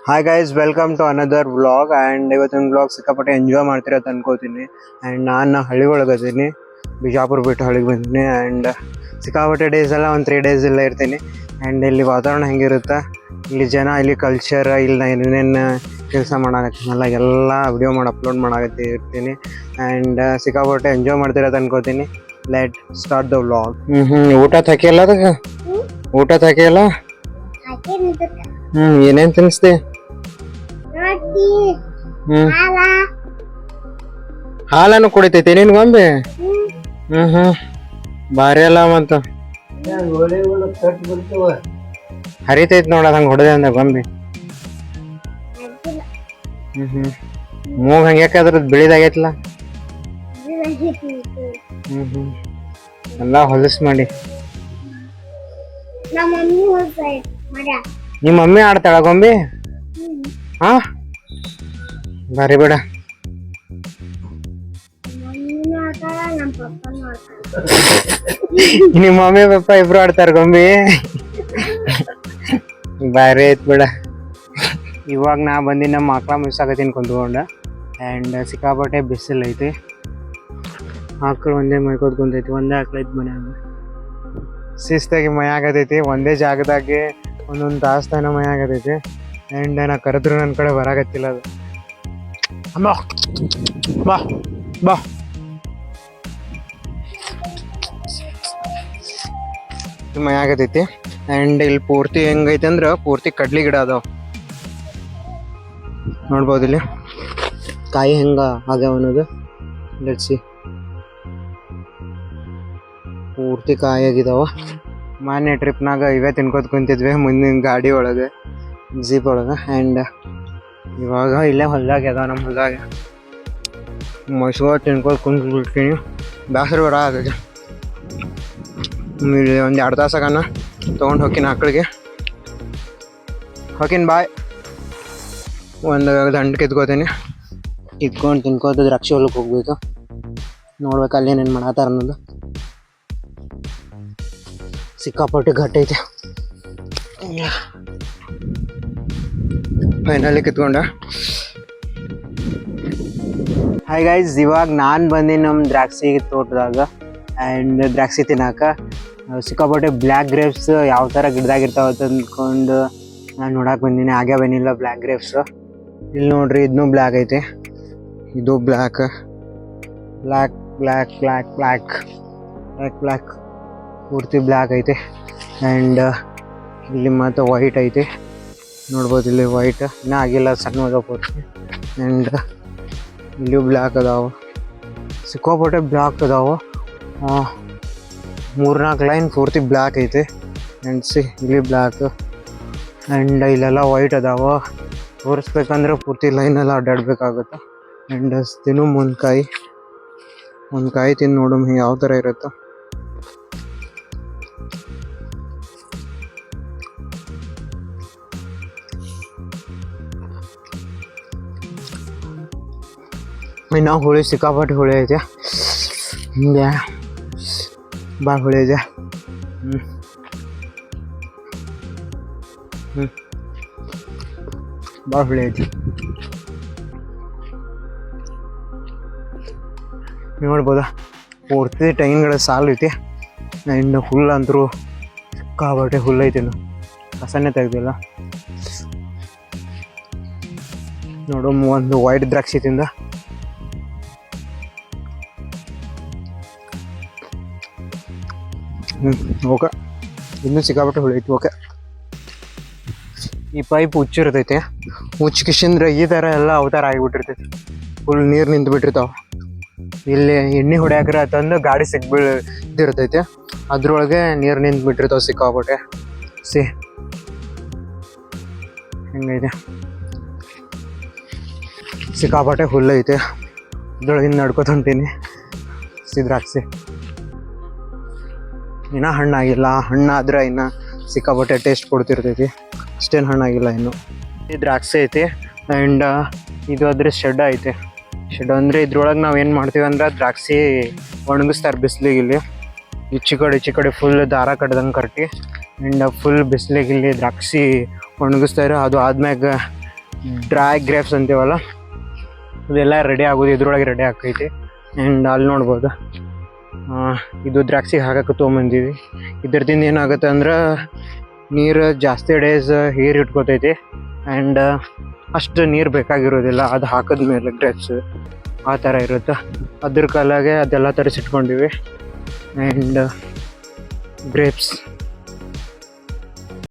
Hi guys, welcome to another vlog. And ಇವತ್ತಿನ vlog ಸಿಕ್ಕಾಪಟ್ಟೆ enjoy ಮಾಡ್ತಿರೋದು ಅನ್ಕೋತೀನಿ. ಆ್ಯಂಡ್ ನಾನು ಹಳ್ಳಿ ಒಳಗದೀನಿ, ಬಿಜಾಪುರ ಬಿಟ್ಟು ಹಳ್ಳಿಗೆ ಬಂದೀನಿ. ಆ್ಯಂಡ್ ಸಿಕ್ಕಾಪಟ್ಟೆ ಡೇಸ್ ಎಲ್ಲ ಒಂದು 3 days ಎಲ್ಲ ಇರ್ತೀನಿ. ಆ್ಯಂಡ್ ಇಲ್ಲಿ ವಾತಾವರಣ ಹೆಂಗಿರುತ್ತೆ, ಇಲ್ಲಿ ಜನ, ಇಲ್ಲಿ ಕಲ್ಚರ್, ಇಲ್ಲಿ ನಾನು ಏನೇನು ಕೆಲಸ ಮಾಡಾಕತ್ತೀನಲ್ಲ ಎಲ್ಲ ವಿಡಿಯೋ ಮಾಡಿ ಅಪ್ಲೋಡ್ ಮಾಡಾಕತ್ತಿ ಇರ್ತೀನಿ. ಆ್ಯಂಡ್ ಸಿಕ್ಕಾಪಟ್ಟೆ ಎಂಜಾಯ್ ಮಾಡ್ತಿರೋದು ಅನ್ಕೋತೀನಿ. Let start the vlog. ಊಟ ತಕಿಯಲ್ಲ ಅದಕ್ಕೆ? ಊಟ ತಕಿಯಲ್ಲ? ಏನೇನು ತಿನ್ನಿಸ್ತಿ? ಹಾಲನ್ನು ಕುಡಿತೈತಿ ನಿನ್ ಗೊಂಬೆ? ಭಾರಿ ಅಲ್ಲ ಮತ್ತ ಹರಿತೈತಿ ನೋಡ ಹಂಗ ಹೊಡೆದೆ ಅಂದ ಗೊಂಬೆ. ಮೂಗ್ ಹಂಗ ಯಾಕಾದ್ರದ್ ಬಿಳಿದಾಗೈತ್ಲ. ಎಲ್ಲಾ ಹೊಲಸ್ ಮಾಡಿ. ನಿಮ್ಮ ಮಮ್ಮಿ ಆಡ್ತಾಳ ಗೊಂಬೆ? ಹಾ, ಬಾರಿ ಬೇಡ. ನಿಮ್ಮ ಮಮ್ಮಿ ಪಪ್ಪ ಇಬ್ರು ಆಡ್ತಾರ ಗೊಂಬೆ? ಬಾರಿ ಐತ್ ಬಿಡ. ಇವಾಗ ನಾ ಬಂದಿ ನಮ್ಮ ಆಕಳ ಮಿಸ್ಸಾಗತ್ತೀನಿ ಕುಂತ್ಕೊಂಡ. ಆ್ಯಂಡ್ ಸಿಕ್ಕಾಪಟ್ಟೆ ಬಿಸಿಲು ಐತಿ. ಆಕಳು ಒಂದೇ ಮೈಕೋದ್ ಕುಂತೈತಿ, ಒಂದೇ ಆಕಳ ಐತಿ ಮನ್ಯಾಗ. ಶಿಸ್ತಾಗಿ ಮೈ ಆಗತೈತಿ, ಒಂದೇ ಜಾಗದಾಗೆ ಒಂದೊಂದು ತಾಸು ತನ ಮೈ ಆಗತೈತಿ. ಆ್ಯಂಡ್ ನಾ ಕರೆದ್ರು ನನ್ನ ಕಡೆ ಬರಾಕತ್ತಿಲ್ಲ ಅದು. ಅಮ್ಮ ಬಾ ಬಾ. ಮೈ ಆಗತೈತಿ. ಆ್ಯಂಡ್ ಇಲ್ಲಿ ಪೂರ್ತಿ ಹೆಂಗೈತಿ ಅಂದ್ರೆ ಪೂರ್ತಿ ಕಡ್ಲಿ ಗಿಡ ಅದಾವ, ನೋಡ್ಬೋದು. ಇಲ್ಲಿ ಕಾಯಿ ಹೆಂಗ ಆಗ್ಯಾವ ಅನ್ನೋದು ಲೆಟ್ಸಿ. ಪೂರ್ತಿ ಕಾಯಿ ಆಗಿದಾವ. ಮಾನ್ಯ ಟ್ರಿಪ್ನಾಗ ಇವೇ ತಿನ್ಕೋತ ಕುಂತಿದ್ವಿ ಮುಂದಿನ ಗಾಡಿ ಒಳಗೆ, ಜೀಪ್ ಒಳಗೆ. ಆ್ಯಂಡ್ ಇವಾಗ ಇಲ್ಲೇ ಹೊಲ್ದಾಗ ಅದಾವ, ನಮ್ಮ ಹೊಲ್ದಾಗ ಮೈಸೂರು ತಿನ್ಕೋತ ಕುಂತ್ಬಿಡ್ತೀನಿ. ಬೇಸರ ಬರ ಆಗಿದೆ. ಒಂದು 2 ತಾಸಾಗನ ತೊಗೊಂಡು ಹೋಗ್ತೀನಿ ಆಕಳಿಗೆ. ಹೋಗಿನ್ ಬಾಯ್. ಒಂದು ದಂಡ ಕಿತ್ಕೋತೀನಿ, ಕಿತ್ಕೊಂಡು ತಿನ್ಕೋತ ದ್ರಾಕ್ಷಿ ಹೊಲಕ್ಕೆ ಹೋಗ್ಬೇಕು. ನೋಡ್ಬೇಕು ಅಲ್ಲಿ ಏನೇನು ಮಾಡತ್ತಾರ ಅನ್ನೋದು. ಸಿಕ್ಕಾಪಟ್ಟೆ ಘಟ್ಟ ಐತೆ. ಫೈನಲಿ ಕಿತ್ಕೊಂಡ. ಹಾಯ್ ಗೈಸ್, ಇವಾಗ ನಾನು ಬಂದೀನಿ ನಮ್ಮ ದ್ರಾಕ್ಷಿ ತೋಟದಾಗ. ಆ್ಯಂಡ್ ದ್ರಾಕ್ಷಿ ತಿನ್ನಾಕ ಸಿಕ್ಕಾಪಟ್ಟೆ ಬ್ಲ್ಯಾಕ್ ಗ್ರೇಪ್ಸ್ ಯಾವ ಥರ ಗಿಡದಾಗಿರ್ತಾವ ಅಂತ ಅಂದ್ಕೊಂಡು ನಾನು ನೋಡಕ್ಕೆ ಬಂದೀನಿ. ಆಗೇ ಬನ್ನಿಲ್ಲ ಬ್ಲ್ಯಾಕ್ ಗ್ರೇಪ್ಸ್. ಇಲ್ಲಿ ನೋಡ್ರಿ, ಇದನ್ನೂ ಬ್ಲ್ಯಾಕ್ ಐತೆ, ಇದು black black black black black black black ಪೂರ್ತಿ ಬ್ಲ್ಯಾಕ್ ಐತೆ. ಆ್ಯಂಡ್ ಇಲ್ಲಿ ಮತ್ತು ವೈಟ್ ಐತೆ, ನೋಡ್ಬೋದು. ಇಲ್ಲಿ ವೈಟ್ ಇನ್ನೂ ಆಗಿಲ್ಲ, ಸಣ್ಣ ಅದಾವ ಪೂರ್ತಿ. ಆ್ಯಂಡ್ ಇಲ್ಲಿಯೂ ಬ್ಲ್ಯಾಕ್ ಅದಾವೆ, ಸಿಕ್ಕಾಪಟ್ಟೆ ಬ್ಲ್ಯಾಕ್ ಅದಾವೆ. 3-4 ಲೈನ್ ಪೂರ್ತಿ ಬ್ಲ್ಯಾಕ್ ಐತೆ. ಆ್ಯಂಡ್ ಇಲ್ಲಿ ಬ್ಲ್ಯಾಕ್. ಆ್ಯಂಡ್ ಇಲ್ಲೆಲ್ಲ ವೈಟ್ ಅದಾವೆ. ತೋರಿಸ್ಬೇಕಂದ್ರೆ ಪೂರ್ತಿ ಲೈನೆಲ್ಲ ಅಡ್ಡಾಡ್ಬೇಕಾಗುತ್ತೆ. ಆ್ಯಂಡ್ ತಿನ್ನು ಒಂದು ಕಾಯಿ ತಿಂದು ನೋಡು ಯಾವ ಥರ ಇರುತ್ತೆ. ಇನ್ನು ಹುಳಿ ಸಿಕ್ಕಾಪಟ್ಟೆ ಹುಳಿ ಐತೆ, ಹಿಂಗೆ ಭಾಳ ಹುಳಿ ಇದೆ. ಭಾಳ ಹುಳಿ ಐತಿ. ನೋಡ್ಬೋದಾ, ಪೂರ್ತಿ ತೆಂಗಿನಗಳ ಸಾಲು ಐತಿ. ಇನ್ನು ಹುಲ್ಲು ಅಂತರೂ ಸಿಕ್ಕಾಪಟ್ಟೆ ಹುಲ್ಲು ಐತಿ. ಕಸನೇ ತೆಗ್ದಿಲ್ಲ ನೋಡು. ಒಂದು ವೈಟ್ ದ್ರಾಕ್ಷಿ ತಿಂದ. ಓಕೆ, ಇನ್ನೂ ಸಿಕ್ಕಾಪಟ್ಟೆ ಹುಳಿ ಐತಿ. ಓಕೆ, ಈ ಪೈಪ್ ಹುಚ್ಚಿರ್ತೈತೆ. ಹುಚ್ಚಿಕಿಶಂದ್ರೆ ಈ ಥರ ಎಲ್ಲ ಅವತಾರ ಆಗಿಬಿಟ್ಟಿರ್ತೈತಿ. ಫುಲ್ ನೀರು ನಿಂತು ಬಿಟ್ಟಿರ್ತಾವೆ. ಇಲ್ಲಿ ಎಣ್ಣೆ ಹೊಡ್ಯಾಕ್ರೆ ತಂದು ಗಾಡಿ ಸಿಕ್ಬಿಳ್ದಿರ್ತೈತೆ, ಅದ್ರೊಳಗೆ ನೀರು ನಿಂತು ಬಿಟ್ಟಿರ್ತಾವೆ ಸಿಕ್ಕಾಪಟ್ಟೆ. ಹೆಂಗೈತೆ, ಸಿಕ್ಕಾಪಟ್ಟೆ ಹುಲ್ಲು ಐತೆ. ಇದ್ರೊಳಗಿಂದ ನಡ್ಕೊತ ಹೊಂಟೀನಿ. ದ್ರಾಕ್ಷಿ ಇನ್ನೂ ಹಣ್ಣಾಗಿಲ್ಲ. ಹಣ್ಣಾದ್ರೆ ಇನ್ನು ಸಿಕ್ಕಾಪಟ್ಟೆ ಟೇಸ್ಟ್ ಕೊಡ್ತಿರ್ತೈತಿ. ಅಷ್ಟೇನು ಹಣ್ಣಾಗಿಲ್ಲ ಇನ್ನು. ಈ ದ್ರಾಕ್ಷಿ ಐತಿ. ಆ್ಯಂಡ್ ಇದು ಅದ್ರ ಶೆಡ್ ಐತೆ. ಶೆಡ್ ಅಂದರೆ ಇದ್ರೊಳಗೆ ನಾವು ಏನು ಮಾಡ್ತೀವಿ ಅಂದ್ರೆ ದ್ರಾಕ್ಷಿ ಒಣಗಿಸ್ತಾರೆ ಬಿಸಿಲಿಗೆ. ಇಲ್ಲಿ ಈಚೆ ಕಡೆ ಫುಲ್ ದಾರ ಕಟ್ದಂಗೆ ಕಟ್ಟಿ. ಆ್ಯಂಡ್ ಫುಲ್ ಬಿಸಿಲಿಗೆ ಇಲ್ಲಿ ದ್ರಾಕ್ಷಿ ಒಣಗಿಸ್ತಾರೆ. ಅದು ಆದ್ಮ್ಯಾಗ ಡ್ರೈ ಗ್ರೇಪ್ಸ್ ಅಂತೀವಲ್ಲ ಅದೆಲ್ಲ ರೆಡಿ ಆಗೋದು ಇದ್ರೊಳಗೆ ರೆಡಿ ಆಕೈತಿ. ಆ್ಯಂಡ್ ಅಲ್ಲಿ ನೋಡ್ಬೋದು ಇದು ದ್ರಾಕ್ಷಿಗೆ ಹಾಕಕ್ಕೆ ತೊಗೊಂಬಂದೀವಿ. ಇದ್ರದಿಂದ ಏನಾಗುತ್ತೆ ಅಂದ್ರೆ ನೀರು ಜಾಸ್ತಿ ಡೇಸ್ ಹೀರು ಇಟ್ಕೋತೈತಿ ಆ್ಯಂಡ್ ಅಷ್ಟು ನೀರು ಬೇಕಾಗಿರೋದಿಲ್ಲ ಅದು ಹಾಕಿದ್ಮೇಲೆ ಗ್ರೇಪ್ಸ್ ಆ ಥರ ಇರುತ್ತೆ. ಅದ್ರ ಕಾಲಾಗೆ ಅದೆಲ್ಲ ತರಿಸಿಟ್ಕೊಂಡಿವಿ. And grapes